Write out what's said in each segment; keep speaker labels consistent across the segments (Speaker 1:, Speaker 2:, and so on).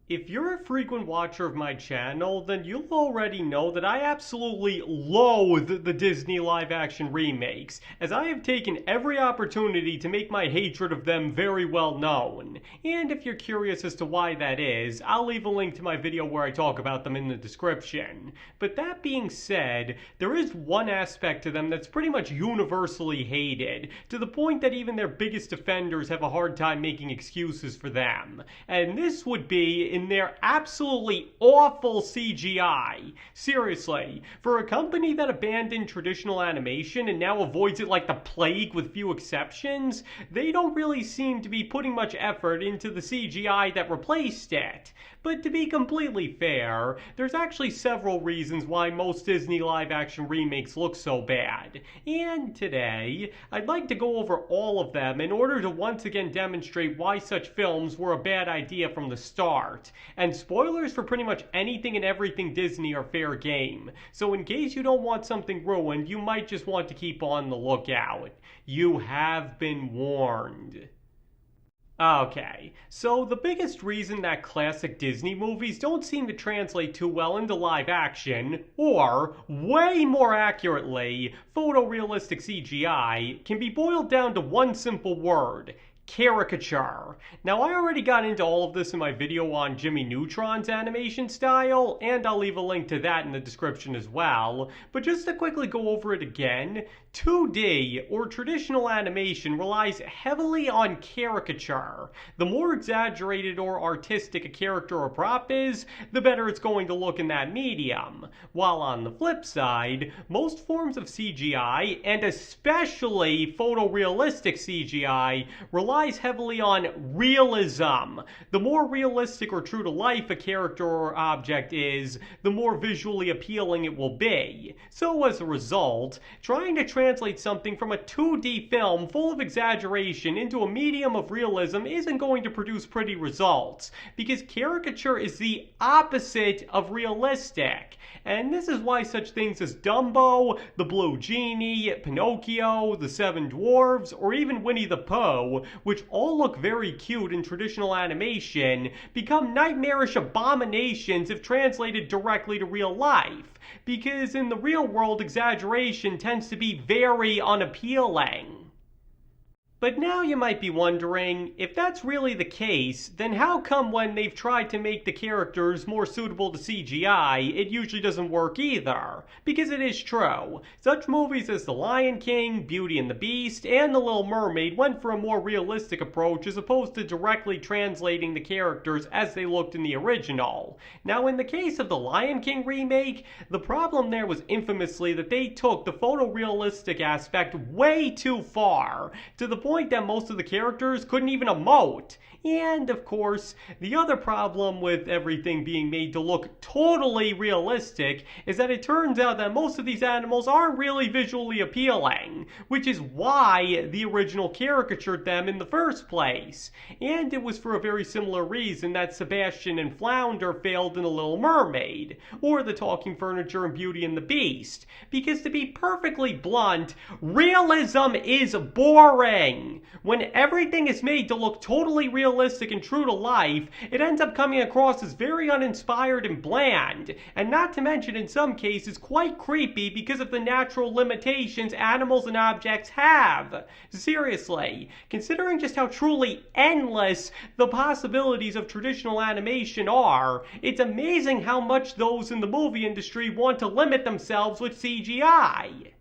Speaker 1: If you're a frequent watcher of my channel, then you'll already know that I absolutely loathe the Disney live-action remakes, as I have taken every opportunity to make my hatred of them very well known. And if you're curious as to why that is, I'll leave a link to my video where I talk about them in the description. But that being said, there is one aspect to them that's pretty much universally hated, to the point that even their biggest offenders have a hard time making excuses for them. And this would be in their absolutely awful CGI. Seriously, for a company that abandoned traditional animation and now avoids it like the plague with few exceptions, they don't really seem to be putting much effort into the CGI that replaced it. But to be completely fair, there's actually several reasons why most Disney live-action remakes look so bad. And today, I'd like to go over all of them in order to once again demonstrate why such films were a bad idea from the start. And spoilers for pretty much anything and everything Disney are fair game. So in case you don't want something ruined, you might just want to keep on the lookout. You have been warned. Okay, so the biggest reason that classic Disney movies don't seem to translate too well into live action, or, way more accurately, photorealistic CGI, can be boiled down to one simple word: caricature. Now, I already got into all of this in my video on Jimmy Neutron's animation style, and I'll leave a link to that in the description as well, but just to quickly go over it again, 2D, or traditional animation, relies heavily on caricature. The more exaggerated or artistic a character or prop is, the better it's going to look in that medium. While on the flip side, most forms of CGI, and especially photorealistic CGI, relies heavily on realism. The more realistic or true to life a character or object is, the more visually appealing it will be. So as a result, trying to translate something from a 2D film full of exaggeration into a medium of realism isn't going to produce pretty results, because caricature is the opposite of realistic. And this is why such things as Dumbo, the Blue Genie, Pinocchio, the Seven Dwarfs, or even Winnie the Pooh, which all look very cute in traditional animation, become nightmarish abominations if translated directly to real life. Because in the real world, exaggeration tends to be very unappealing. But now you might be wondering, if that's really the case, then how come when they've tried to make the characters more suitable to CGI, it usually doesn't work either? Because it is true. Such movies as The Lion King, Beauty and the Beast, and The Little Mermaid went for a more realistic approach as opposed to directly translating the characters as they looked in the original. Now, in the case of the Lion King remake, the problem there was infamously that they took the photorealistic aspect way too far, to the point that most of the characters couldn't even emote. And, of course, the other problem with everything being made to look totally realistic is that it turns out that most of these animals aren't really visually appealing, which is why the original caricatured them in the first place. And it was for a very similar reason that Sebastian and Flounder failed in The Little Mermaid, or the talking furniture in Beauty and the Beast, because to be perfectly blunt, realism is boring. When everything is made to look totally realistic and true to life, it ends up coming across as very uninspired and bland, and not to mention in some cases quite creepy because of the natural limitations animals and objects have. Seriously, considering just how truly endless the possibilities of traditional animation are, it's amazing how much those in the movie industry want to limit themselves with CGI.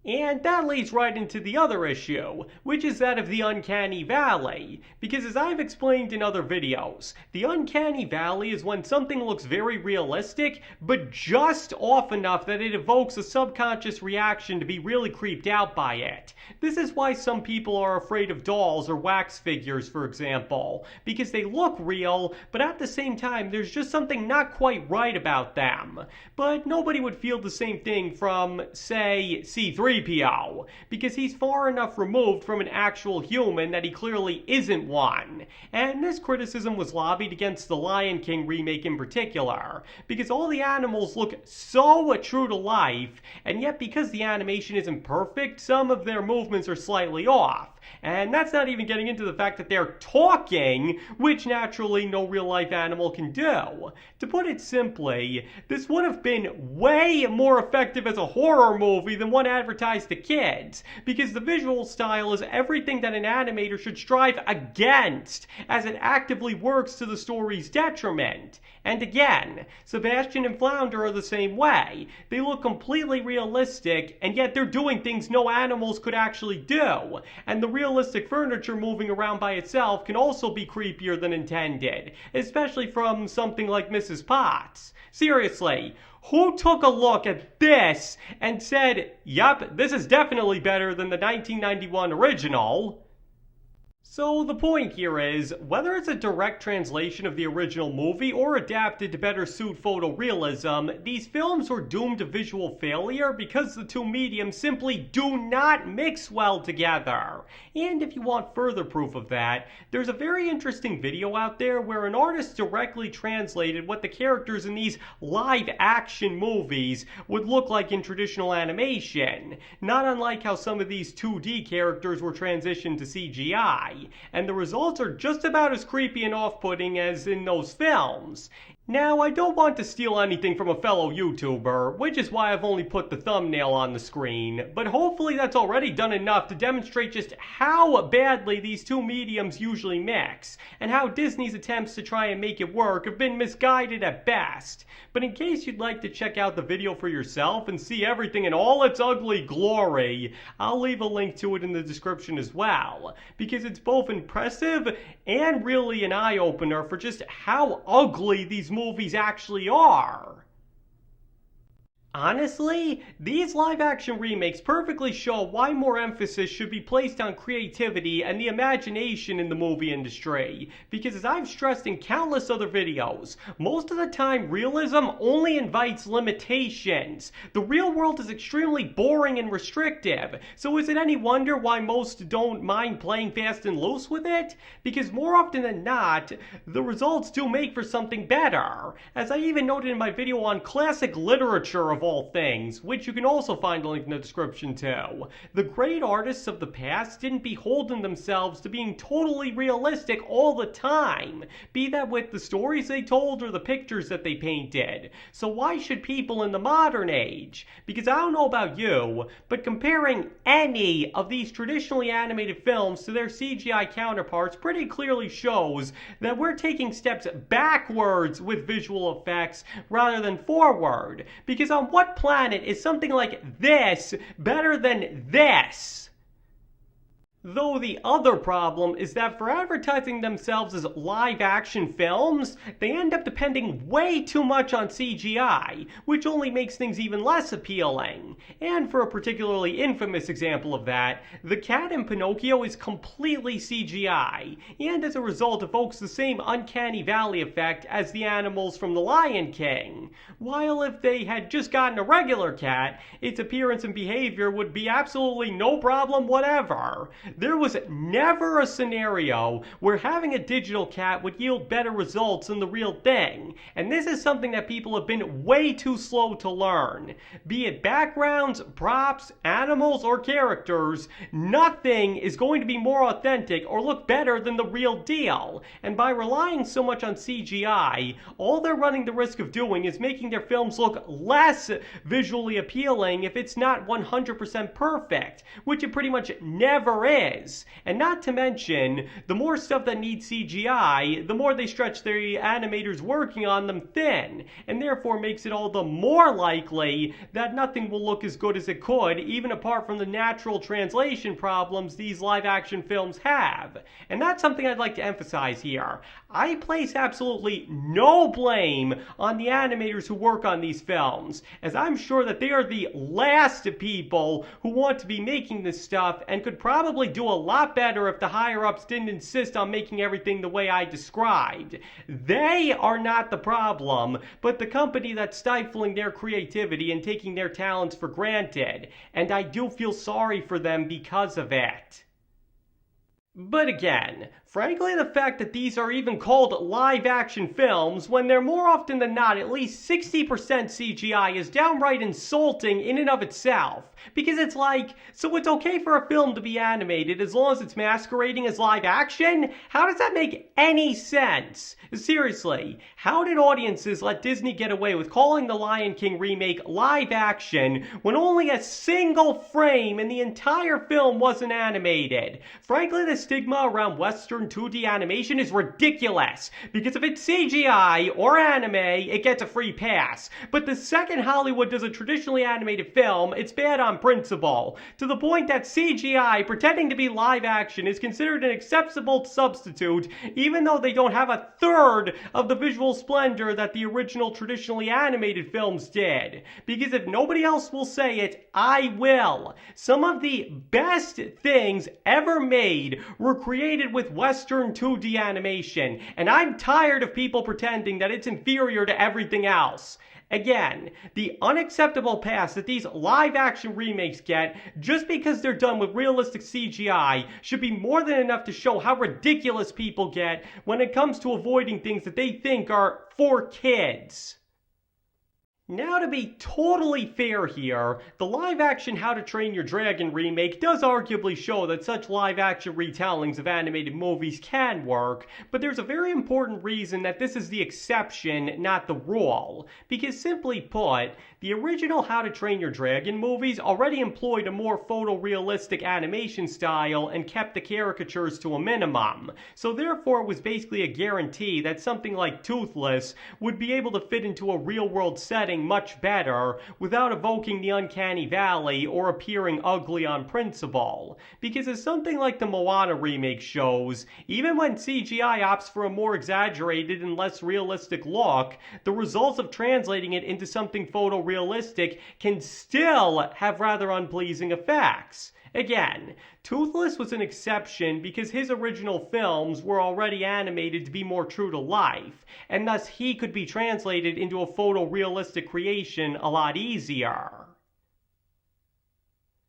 Speaker 1: And that leads right into the other issue, which is that of the uncanny valley. Because as I've explained in other videos, the uncanny valley is when something looks very realistic, but just off enough that it evokes a subconscious reaction to be really creeped out by it. This is why some people are afraid of dolls or wax figures, for example, because they look real, but at the same time there's just something not quite right about them. But nobody would feel the same thing from, say, C3PO, because he's far enough removed from an actual human that he clearly isn't one. And this criticism was lobbied against the Lion King remake in particular, because all the animals look so true to life, and yet because the animation isn't perfect, some of their movements are slightly off. And that's not even getting into the fact that they're talking, which naturally no real-life animal can do. To put it simply, this would have been way more effective as a horror movie than one advertised to kids, because the visual style is everything that an animator should strive against, as it actively works to the story's detriment. And again, Sebastian and Flounder are the same way. They look completely realistic, and yet they're doing things no animals could actually do. And the realistic furniture moving around by itself can also be creepier than intended, especially from something like Mrs. Potts. Seriously, who took a look at this and said, "Yup, this is definitely better than the 1991 original"? So the point here is, whether it's a direct translation of the original movie or adapted to better suit photorealism, these films were doomed to visual failure because the two mediums simply do not mix well together. And if you want further proof of that, there's a very interesting video out there where an artist directly translated what the characters in these live action movies would look like in traditional animation, not unlike how some of these 2D characters were transitioned to CGI. And the results are just about as creepy and off-putting as in those films. Now, I don't want to steal anything from a fellow YouTuber, which is why I've only put the thumbnail on the screen, but hopefully that's already done enough to demonstrate just how badly these two mediums usually mix, and how Disney's attempts to try and make it work have been misguided at best. But in case you'd like to check out the video for yourself and see everything in all its ugly glory, I'll leave a link to it in the description as well, because it's both impressive and really an eye-opener for just how ugly these movies actually are. Honestly, these live-action remakes perfectly show why more emphasis should be placed on creativity and the imagination in the movie industry, because as I've stressed in countless other videos, most of the time realism only invites limitations. The real world is extremely boring and restrictive, so is it any wonder why most don't mind playing fast and loose with it? Because more often than not, the results do make for something better, as I even noted in my video on classic literature of all things, which you can also find a link in the description too. The great artists of the past didn't beholden themselves to being totally realistic all the time, be that with the stories they told or the pictures that they painted. So why should people in the modern age? Because I don't know about you, but comparing any of these traditionally animated films to their CGI counterparts pretty clearly shows that we're taking steps backwards with visual effects rather than forward. Because on what planet is something like this better than this? Though the other problem is that for advertising themselves as live-action films, they end up depending way too much on CGI, which only makes things even less appealing. And for a particularly infamous example of that, the cat in Pinocchio is completely CGI, and as a result evokes the same uncanny valley effect as the animals from The Lion King. While if they had just gotten a regular cat, its appearance and behavior would be absolutely no problem whatever. There was never a scenario where having a digital cat would yield better results than the real thing, and this is something that people have been way too slow to learn. Be it backgrounds, props, animals, or characters, nothing is going to be more authentic or look better than the real deal, and by relying so much on CGI, all they're running the risk of doing is making their films look less visually appealing if it's not 100% perfect, which it pretty much never is. And not to mention, the more stuff that needs CGI, the more they stretch the animators working on them thin, and therefore makes it all the more likely that nothing will look as good as it could, even apart from the natural translation problems these live-action films have. And that's something I'd like to emphasize here. I place absolutely no blame on the animators who work on these films, as I'm sure that they are the last people who want to be making this stuff and could probably do a lot better if the higher-ups didn't insist on making everything the way I described. They are not the problem, but the company that's stifling their creativity and taking their talents for granted, and I do feel sorry for them because of it. But again, Frankly, the fact that these are even called live action films when they're more often than not at least 60% CGI is downright insulting in and of itself. Because it's like, so it's okay for a film to be animated as long as it's masquerading as live action? How does that make any sense? Seriously, how did audiences let Disney get away with calling the Lion King remake live action when only a single frame in the entire film wasn't animated? Frankly, the stigma around Western 2D animation is ridiculous, because if it's CGI or anime, it gets a free pass. But the second Hollywood does a traditionally animated film, it's bad on principle, to the point that CGI pretending to be live action is considered an acceptable substitute, even though they don't have a third of the visual splendor that the original traditionally animated films did. Because if nobody else will say it, I will. Some of the best things ever made were created with Western 2D animation, and I'm tired of people pretending that it's inferior to everything else. Again, the unacceptable pass that these live-action remakes get just because they're done with realistic CGI should be more than enough to show how ridiculous people get when it comes to avoiding things that they think are for kids. Now, to be totally fair here, the live-action How to Train Your Dragon remake does arguably show that such live-action retellings of animated movies can work, but there's a very important reason that this is the exception, not the rule. Because simply put, the original How to Train Your Dragon movies already employed a more photorealistic animation style and kept the caricatures to a minimum, so therefore it was basically a guarantee that something like Toothless would be able to fit into a real-world setting much better without evoking the uncanny valley or appearing ugly on principle. Because as something like the Moana remake shows, even when CGI opts for a more exaggerated and less realistic look, the results of translating it into something photorealistic can still have rather unpleasing effects. Again, Toothless was an exception because his original films were already animated to be more true to life, and thus he could be translated into a photorealistic creation a lot easier.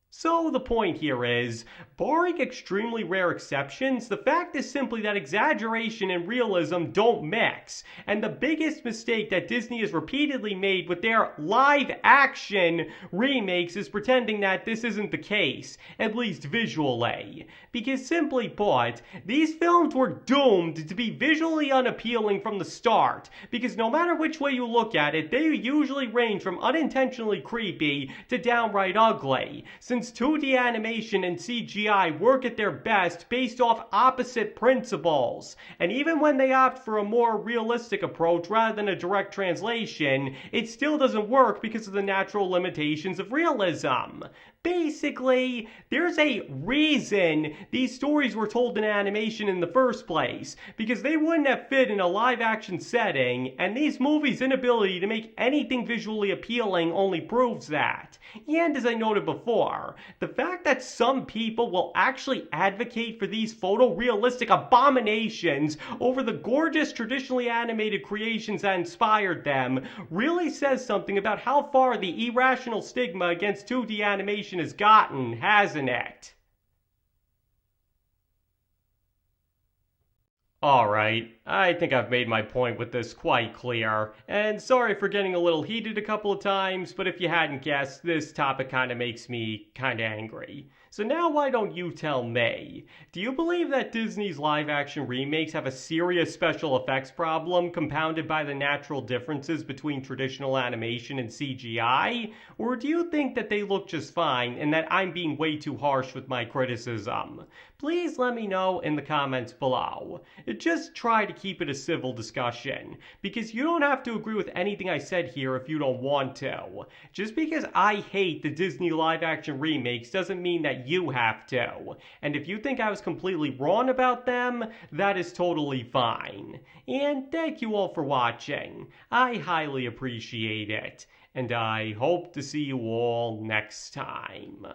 Speaker 1: So the point here is, barring extremely rare exceptions, the fact is simply that exaggeration and realism don't mix, and the biggest mistake that Disney has repeatedly made with their live-action remakes is pretending that this isn't the case, at least visually. Because simply put, these films were doomed to be visually unappealing from the start, because no matter which way you look at it, they usually range from unintentionally creepy to downright ugly, since 2D animation and CGI work at their best based off opposite principles. And even when they opt for a more realistic approach rather than a direct translation, it still doesn't work because of the natural limitations of realism. Basically, there's a reason these stories were told in animation in the first place, because they wouldn't have fit in a live-action setting, and these movies' inability to make anything visually appealing only proves that. And as I noted before, the fact that some people will actually advocate for these photorealistic abominations over the gorgeous traditionally animated creations that inspired them really says something about how far the irrational stigma against 2D animation has gotten, hasn't it? Alright, I think I've made my point with this quite clear, and sorry for getting a little heated a couple of times, but if you hadn't guessed, this topic kinda makes me kinda angry. So now why don't you tell me? Do you believe that Disney's live-action remakes have a serious special effects problem compounded by the natural differences between traditional animation and CGI? Or do you think that they look just fine and that I'm being way too harsh with my criticism? Please let me know in the comments below. Just try to keep it a civil discussion, because you don't have to agree with anything I said here if you don't want to. Just because I hate the Disney live-action remakes doesn't mean that you have to. And if you think I was completely wrong about them, that is totally fine. And thank you all for watching. I highly appreciate it. And I hope to see you all next time.